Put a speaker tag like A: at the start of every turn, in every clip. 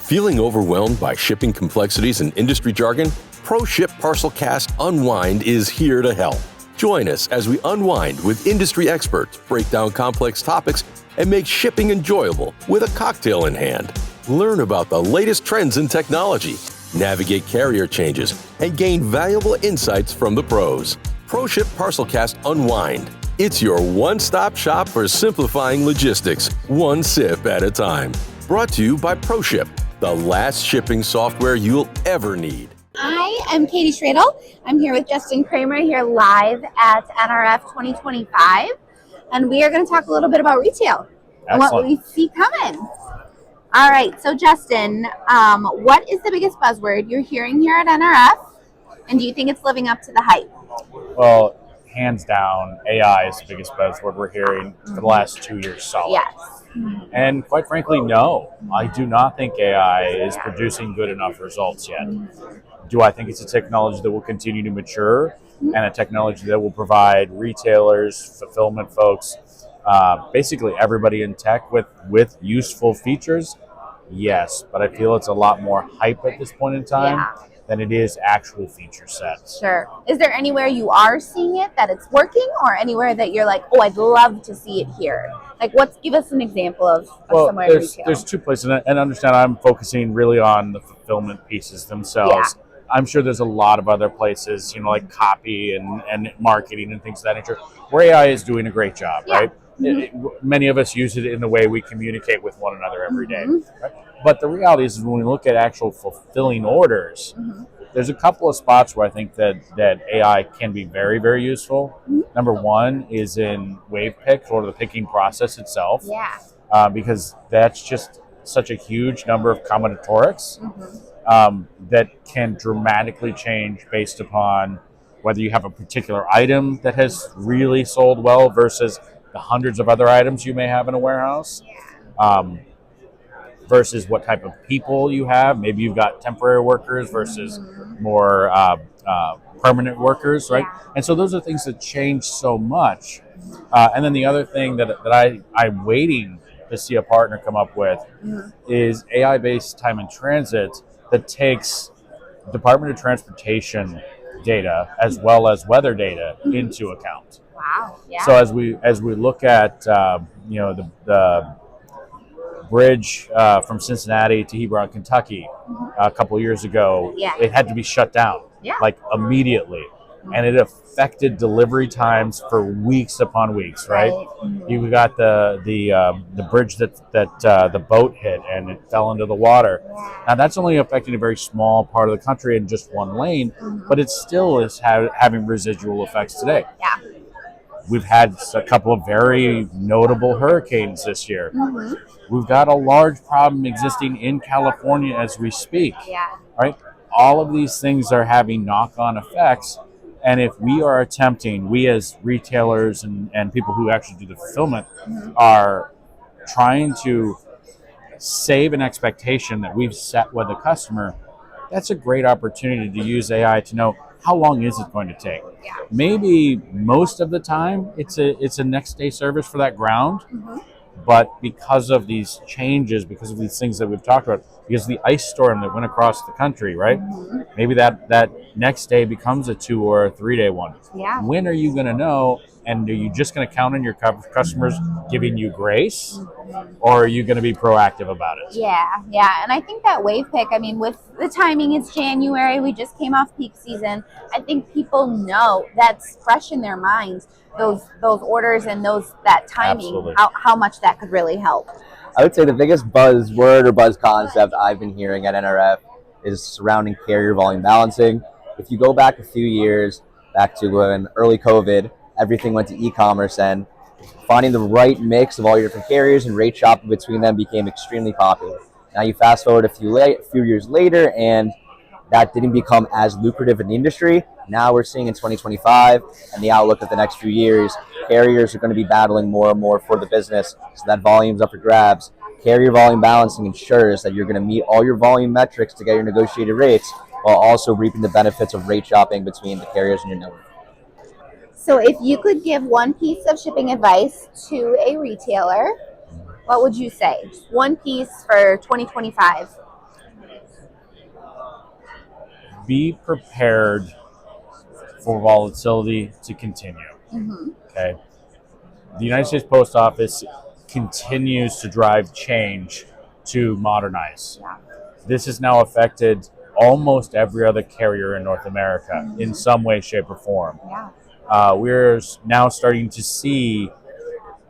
A: Feeling overwhelmed by shipping complexities and industry jargon? ProShip ParcelCast Unwind is here to help. Join us as we unwind with industry experts, break down complex topics, and make shipping enjoyable with a cocktail in hand. Learn about the latest trends in technology, navigate carrier changes, and gain valuable insights from the pros. ProShip ParcelCast Unwind. It's your one-stop shop for simplifying logistics, one sip at a time. Brought to you by ProShip, the last shipping software you'll ever need.
B: I am Katy Schroedl. I'm here with Justin Cramer here live at NRF 2025, and we are going to talk a little bit about retail and what we see coming. All right, so Justin, what is the biggest buzzword you're hearing here at NRF, and do you think it's living up to the hype?
C: Well, hands down, AI is the biggest buzzword we're hearing for the last 2 years solid.
B: Yes.
C: And quite frankly, no, I do not think AI is producing good enough results yet. Do I think it's a technology that will continue to mature and a technology that will provide retailers, fulfillment folks, basically everybody in tech with useful features? Yes, but I feel it's a lot more hype at this point in time than it is actual feature sets.
B: Sure. Is there anywhere you are seeing it that it's working, or anywhere that you're like, oh, I'd love to see it here? Like, give us an example of somewhere in retail.
C: There's two places, and understand I'm focusing really on the fulfillment pieces themselves.
B: Yeah.
C: I'm sure there's a lot of other places, like copy and marketing and things of that nature, where AI is doing a great job, right? Many of us use it in the way we communicate with one another every day, right? But the reality is when we look at actual fulfilling orders, there's a couple of spots where I think that AI can be very, very useful. Number one is in wave pick, or the picking process itself, because that's just such a huge number of combinatorics that can dramatically change based upon whether you have a particular item that has really sold well versus the hundreds of other items you may have in a warehouse. Versus what type of people you have. Maybe you've got temporary workers versus more permanent workers, right? And so those are things that change so much. And then the other thing that I'm waiting to see a partner come up with is AI-based time in transit that takes Department of Transportation data as well as weather data into account.
B: Wow. Yeah.
C: So as we look at the bridge from Cincinnati to Hebron, Kentucky, a couple of years ago, it had to be shut down like immediately, and it affected delivery times for weeks upon weeks. Right? You got the bridge that the boat hit and it fell into the water. Now that's only affecting a very small part of the country in just one lane, but it still is having residual effects today.
B: Yeah.
C: We've had a couple of very notable hurricanes this year. We've got a large problem existing in California as we speak. Right? All of these things are having knock-on effects. And if we are attempting, we as retailers and people who actually do the fulfillment are trying to save an expectation that we've set with the customer, that's a great opportunity to use AI to know how long is it going to take. Maybe most of the time it's a next day service for that ground. But because of these changes, because of these things that we've talked about, because the ice storm that went across the country, right? Maybe that next day becomes a 2 or a 3 day one. When are you going to know? And are you just going to count on your customers giving you grace, or are you going to be proactive about it?
B: Yeah. And I think that wave pick, I mean, with the timing, it's January. We just came off peak season. I think people know that's fresh in their minds, those orders and that timing, how much that could really help.
D: I would say the biggest buzzword or buzz concept I've been hearing at NRF is surrounding carrier volume balancing. If you go back a few years, back to when early COVID, everything went to e-commerce, and finding the right mix of all your different carriers and rate shopping between them became extremely popular. Now you fast forward a few years later, and that didn't become as lucrative in the industry. Now we're seeing in 2025 and the outlook of the next few years, carriers are going to be battling more and more for the business, so that volume's up for grabs. Carrier volume balancing ensures that you're going to meet all your volume metrics to get your negotiated rates, while also reaping the benefits of rate shopping between the carriers in your network.
B: So if you could give one piece of shipping advice to a retailer, what would you say? Just one piece for 2025.
C: be prepared for volatility to continue. Okay. The United States Post Office continues to drive change to modernize. This has now affected almost every other carrier in North America in some way, shape, or form. We're now starting to see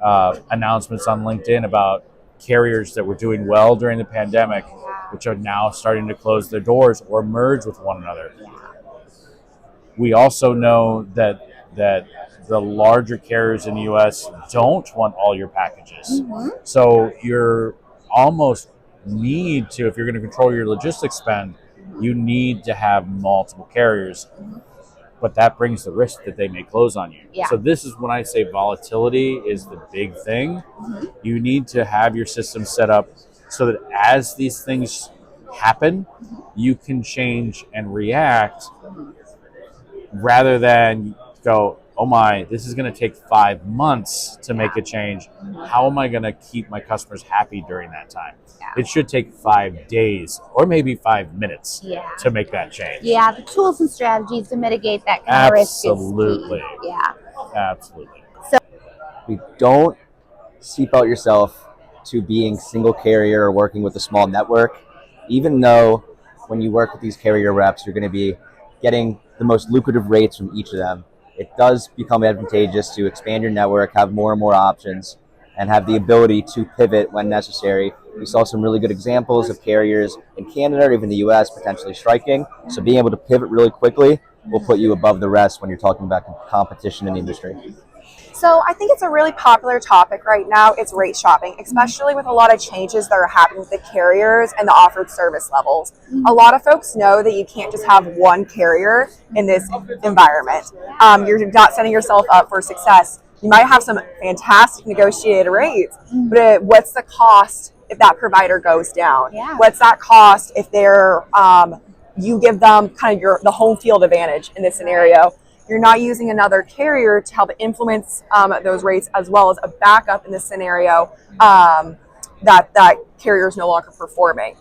C: announcements on LinkedIn about carriers that were doing well during the pandemic, which are now starting to close their doors or merge with one another. We also know that the larger carriers in the U.S. don't want all your packages. So you're almost need to, if you're going to control your logistics spend, you need to have multiple carriers. But that brings the risk that they may close on you. So this is when I say volatility is the big thing. You need to have your system set up so that as these things happen, you can change and react rather than go, oh my, this is going to take 5 months to make a change. How am I going to keep my customers happy during that time? It should take 5 days or maybe 5 minutes to make that change.
B: The tools and strategies to mitigate that kind of risk is key.
C: Absolutely.
B: So
D: don't seep out yourself to being single carrier or working with a small network, even though when you work with these carrier reps, you're going to be getting the most lucrative rates from each of them. It does become advantageous to expand your network, have more and more options, and have the ability to pivot when necessary. We saw some really good examples of carriers in Canada or even the US potentially striking. So being able to pivot really quickly will put you above the rest when you're talking about competition in the industry.
E: So I think it's a really popular topic right now. It's rate shopping, especially with a lot of changes that are happening with the carriers and the offered service levels. A lot of folks know that you can't just have one carrier in this environment. You're not setting yourself up for success. You might have some fantastic negotiated rates, but what's the cost if that provider goes down? What's that cost if they're you give them kind of the home field advantage in this scenario? You're not using another carrier to help influence those rates, as well as a backup in this scenario that carrier is no longer performing.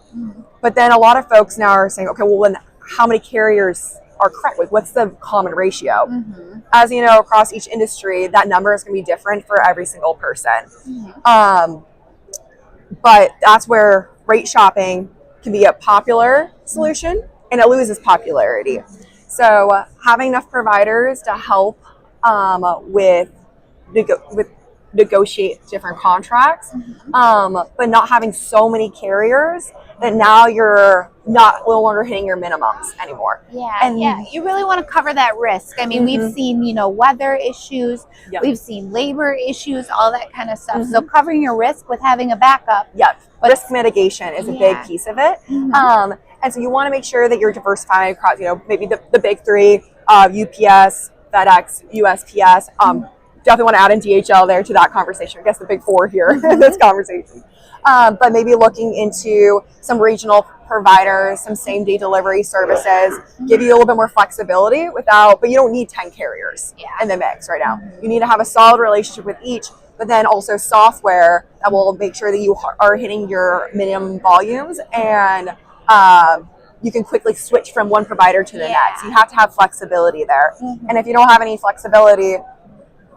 E: But then a lot of folks now are saying, okay, well, then how many carriers are correct? Like, what's the common ratio? As you know, across each industry, that number is going to be different for every single person. But that's where rate shopping can be a popular solution, and it loses popularity. So having enough providers to help with negotiate different contracts, but not having so many carriers that now you're no longer hitting your minimums anymore.
B: You really want to cover that risk. I mean, we've seen, weather issues, we've seen labor issues, all that kind of stuff. So covering your risk with having a backup.
E: Risk mitigation is a big piece of it. And so you want to make sure that you're diversifying across, maybe the big three, UPS, FedEx, USPS. Definitely want to add in DHL there to that conversation. I guess the big four here in this conversation. But maybe looking into some regional providers, some same-day delivery services, give you a little bit more flexibility but you don't need 10 carriers in the mix right now. You need to have a solid relationship with each, but then also software that will make sure that you are hitting your minimum volumes and you can quickly switch from one provider to the next. You have to have flexibility there. And if you don't have any flexibility,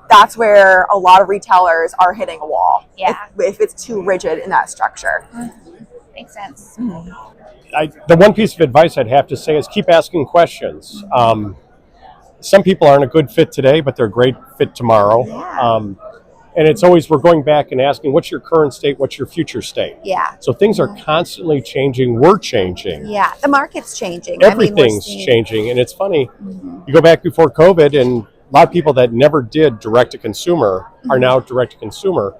E: that's where a lot of retailers are hitting a wall if it's too rigid in that structure.
B: Makes sense.
F: The one piece of advice I'd have to say is keep asking questions. Some people aren't a good fit today, but they're a great fit tomorrow. And it's always, we're going back and asking, what's your current state? What's your future state? So things are constantly changing. We're changing.
B: The market's changing.
F: Everything's changing. And it's funny, you go back before COVID, and a lot of people that never did direct-to-consumer are now direct-to-consumer.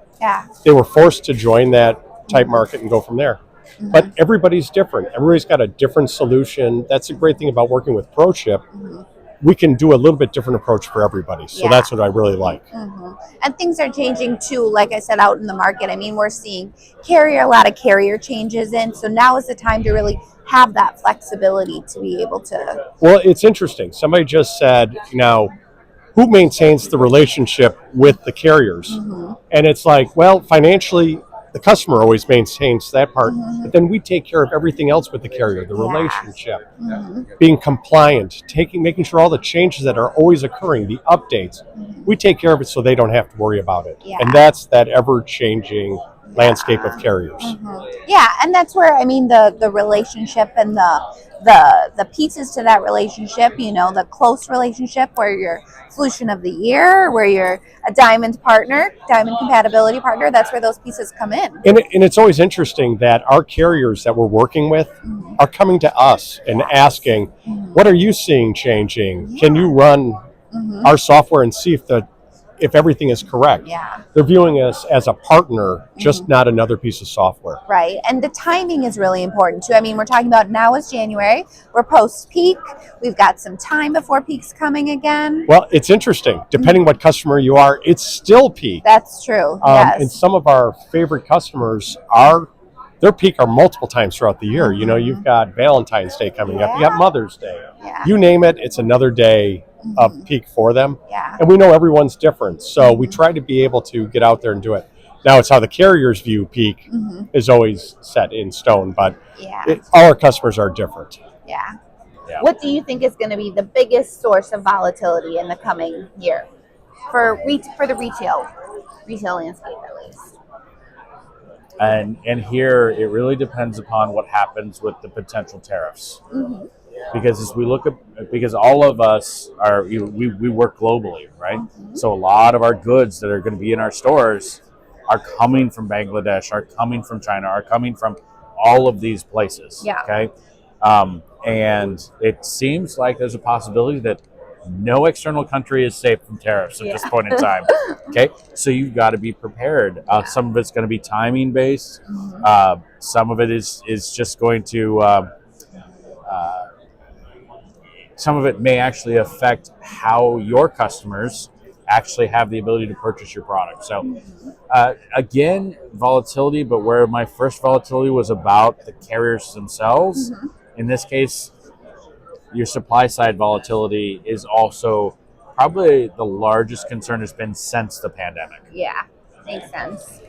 F: They were forced to join that type market and go from there. But everybody's different. Everybody's got a different solution. That's the great thing about working with ProShip. We can do a little bit different approach for everybody. So that's what I really like.
B: And things are changing too, like I said, out in the market. I mean, we're seeing a lot of carrier changes in. So now is the time to really have that flexibility to be able to.
F: Well, it's interesting. Somebody just said, who maintains the relationship with the carriers? And it's like, well, financially, the customer always maintains that part, but then we take care of everything else with the carrier, the relationship, being compliant, making sure all the changes that are always occurring, the updates, we take care of it so they don't have to worry about it. And that's that ever-changing landscape of carriers.
B: Yeah, and that's where, I mean, the relationship and the pieces to that relationship, you know, the close relationship where you're solution of the year, where you're a diamond compatibility partner, that's where those pieces come in.
F: And it's always interesting that our carriers that we're working with are coming to us and asking, what are you seeing changing? Can you run our software and see if everything is correct? They're viewing us as a partner, just not another piece of software.
B: Right, and the timing is really important too. I mean, we're talking about now is January, we're post-peak, we've got some time before peak's coming again.
F: Well, it's interesting, depending what customer you are, it's still peak.
B: That's true, yes.
F: And some of our favorite customers their peak are multiple times throughout the year. You know, you've got Valentine's Day coming up, you got Mother's Day. You name it, it's another day of peak for them. And we know everyone's different, so we try to be able to get out there and do it. Now, it's how the carriers view peak is always set in stone, but all our customers are different.
B: What do you think is going to be the biggest source of volatility in the coming year for the retail landscape, at least?
C: And here it really depends upon what happens with the potential tariffs. Because as we look at, because all of us we work globally, right? So a lot of our goods that are going to be in our stores are coming from Bangladesh, are coming from China, are coming from all of these places. Okay. And it seems like there's a possibility that no external country is safe from tariffs at this point in time. Okay. So you've got to be prepared. Some of it's going to be timing based. Some of it is just going to, some of it may actually affect how your customers actually have the ability to purchase your product. So again, volatility, but where my first volatility was about the carriers themselves, in this case, your supply side volatility is also probably the largest concern has been since the pandemic.
B: Yeah, makes sense.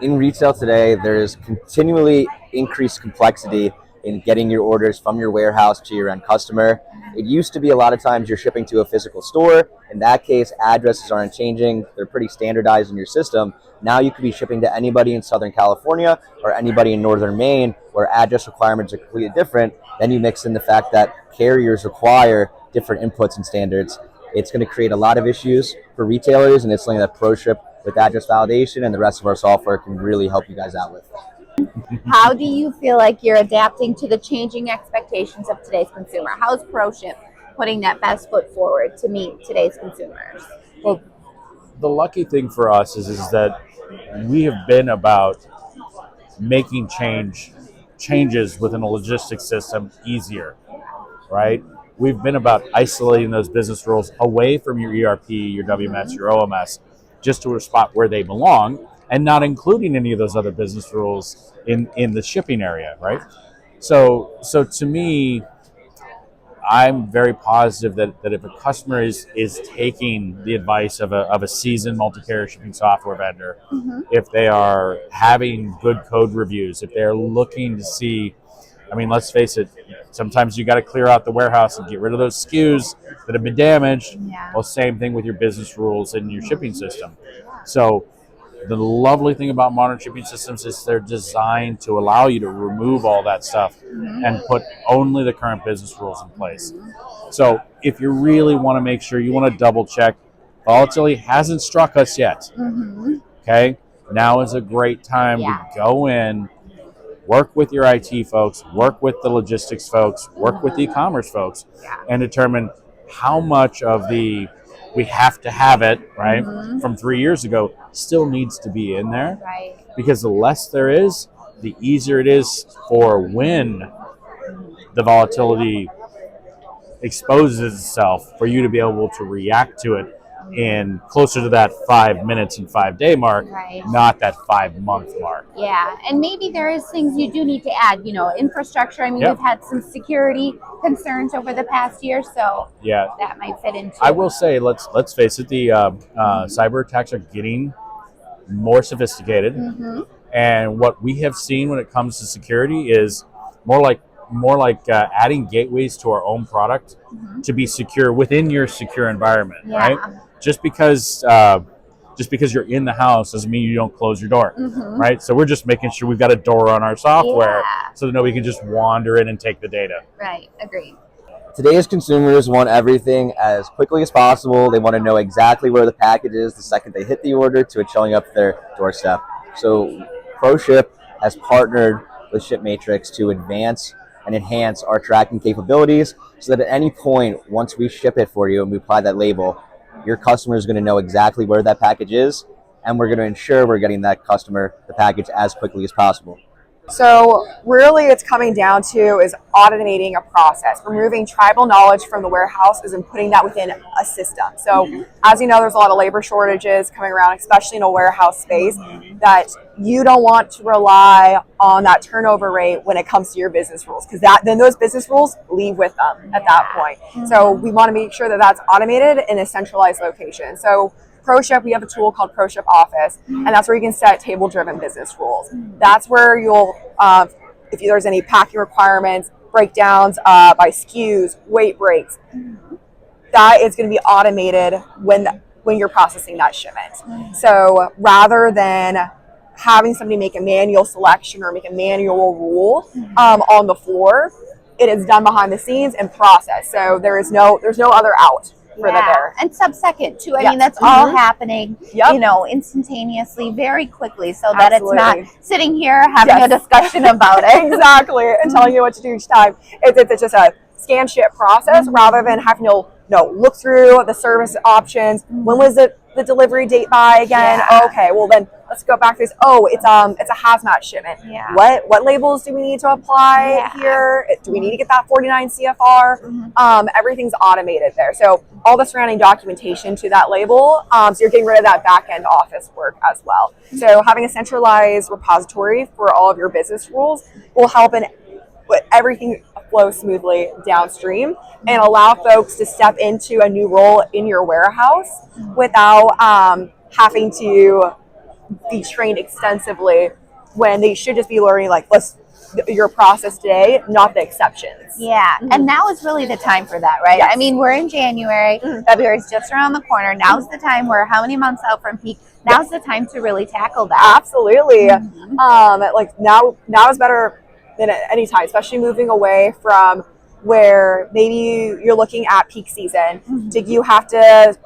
D: In retail today, there is continually increased complexity in getting your orders from your warehouse to your end customer. It used to be a lot of times you're shipping to a physical store. In that case, addresses aren't changing. They're pretty standardized in your system. Now you could be shipping to anybody in Southern California or anybody in Northern Maine where address requirements are completely different. Then you mix in the fact that carriers require different inputs and standards. It's going to create a lot of issues for retailers, and it's something that ProShip with address validation and the rest of our software can really help you guys out with.
B: How do you feel like you're adapting to the changing expectations of today's consumer? How's ProShip putting that best foot forward to meet today's consumers?
C: Well, the lucky thing for us is that we have been about making changes within a logistics system easier, right? We've been about isolating those business rules away from your ERP, your WMS, your OMS, just to a spot where they belong, and not including any of those other business rules in the shipping area, right? So to me, I'm very positive that if a customer is taking the advice of a seasoned multi-carrier shipping software vendor, if they are having good code reviews, if they're looking to see, I mean, let's face it, sometimes you got to clear out the warehouse and get rid of those SKUs that have been damaged. Well, same thing with your business rules and your shipping system. So the lovely thing about modern shipping systems is they're designed to allow you to remove all that stuff and put only the current business rules in place. So if you really want to make sure, you want to double check, volatility hasn't struck us yet. Okay, now is a great time to go in, work with your IT folks, work with the logistics folks, work with the e-commerce folks, and determine how much of the we have to have it, right, from 3 years ago still needs to be in there. Because the less there is, the easier it is for when the volatility exposes itself for you to be able to react to it in closer to that 5 minutes and 5 day mark, not that 5 month mark.
B: Yeah, and maybe there is things you do need to add, you know, infrastructure. I mean, we've had some security concerns over the past year, so that might fit into.
C: I will say, let's face it, the cyber attacks are getting more sophisticated. And what we have seen when it comes to security is more like adding gateways to our own product to be secure within your secure environment, right? Just because you're in the house doesn't mean you don't close your door, right? So we're just making sure we've got a door on our software so that nobody can just wander in and take the data.
B: Right, agreed.
D: Today's consumers want everything as quickly as possible. They want to know exactly where the package is the second they hit the order to it showing up at their doorstep. So ProShip has partnered with ShipMatrix to advance and enhance our tracking capabilities so that at any point, once we ship it for you and we apply that label, your customer is going to know exactly where that package is, and we're going to ensure we're getting that customer the package as quickly as possible.
E: So really it's coming down to is automating a process, removing tribal knowledge from the warehouses and putting that within a system. So as you know, there's a lot of labor shortages coming around, especially in a warehouse space, that you don't want to rely on that turnover rate when it comes to your business rules, because then those business rules leave with them at that point. So we want to make sure that that's automated in a centralized location. So ProShip, we have a tool called ProShip Office, and that's where you can set table-driven business rules. That's where you'll, if there's any packing requirements, breakdowns by SKUs, weight breaks, that is going to be automated when you're processing that shipment. So rather than having somebody make a manual selection or make a manual rule on the floor, it is done behind the scenes and processed. So there's no other out.
B: And sub-second too. I mean, that's all happening, instantaneously, very quickly, so that it's not sitting here having a discussion about it.
E: Exactly, and telling you what to do each time. It's just a scan ship process rather than having to look through the service options. When was the delivery date by again? Okay, well then let's go back to this. Oh, it's a hazmat shipment. What labels do we need to apply here? Do we need to get that 49 CFR? Everything's automated there. So all the surrounding documentation to that label. So you're getting rid of that back end office work as well. So having a centralized repository for all of your business rules will help in everything flow smoothly downstream and allow folks to step into a new role in your warehouse without having to be trained extensively when they should just be learning your process today, not the exceptions.
B: And now is really the time for that, right? I mean, we're in January, February's just around the corner. Now's the time where how many months out from peak? Now's the time to really tackle that.
E: Absolutely. Now is better than at any time, especially moving away from where maybe you're looking at peak season. Did you have to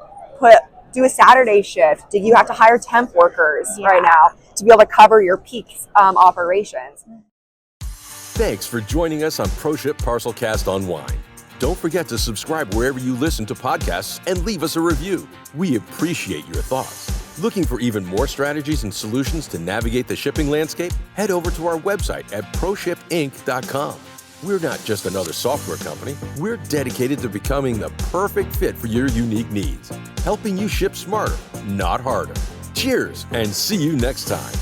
E: do a Saturday shift? Did you have to hire temp workers right now to be able to cover your peak operations?
A: Thanks for joining us on ProShip ParcelCast Unwind. Don't forget to subscribe wherever you listen to podcasts and leave us a review. We appreciate your thoughts. Looking for even more strategies and solutions to navigate the shipping landscape? Head over to our website at ProShipInc.com. We're not just another software company. We're dedicated to becoming the perfect fit for your unique needs, helping you ship smarter, not harder. Cheers, and see you next time.